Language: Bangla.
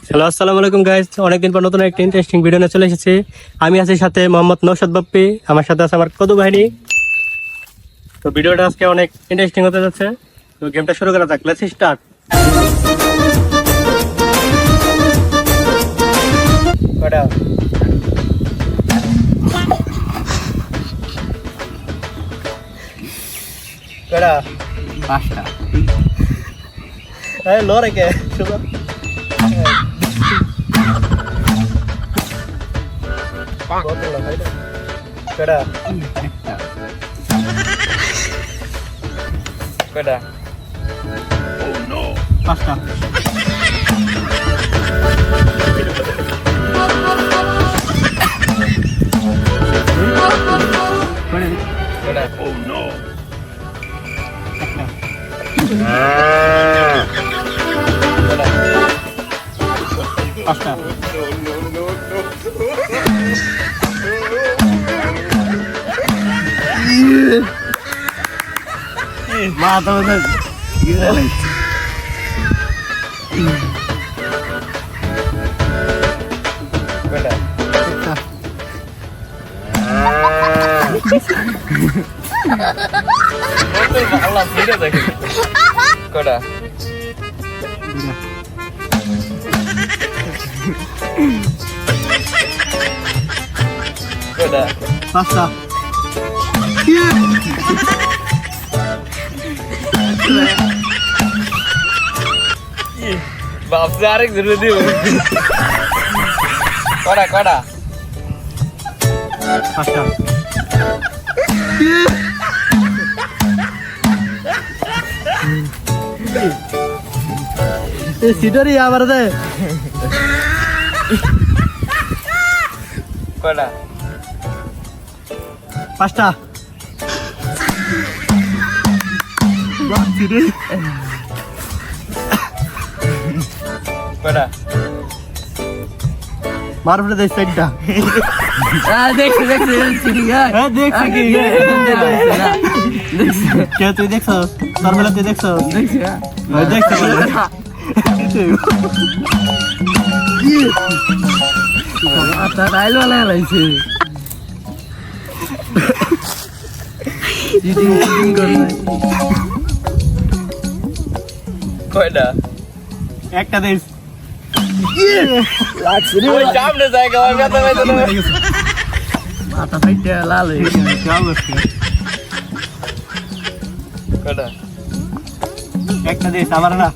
হ্যালো, আসসালামু আলাইকুম গাইস। অনেকদিন পর নতুন একটা ইন্টারেস্টিং ভিডিও নিয়ে চলে এসেছি। আমি আছি সাথে মোহাম্মদ নওশাদ বাপ্পি, আমার সাথে আছে আমার কদু বাহিনী। তো ভিডিওটা আজকে অনেক ইন্টারেস্টিং হতে যাচ্ছে। তো গেমটা শুরু করা যাক, লেটস স্টার্ট। কটা কটা পাঁচটা। এই লরে কে শুভ কটা কটা পাঁচটা। পাঁচটা। মা তোমাদের কটা কটা পাঁচটা। বাপরে আরেক জোরে দিও। কটা কটা পাঁচটা। সিটারি আবার দে কটা পাঁচটা। কটা মার ফেলে দেখ সাইডটা। দেখছি দেখছি কে তুই দেখছ? তোর বেলা তুই দেখছ? দেখছি দেখছ রাইলওয়ালা লাগছে। কয়টা একটা দেশ মাথা ফাইটে লাল হয়ে গেছে। একটা দেশ আবার না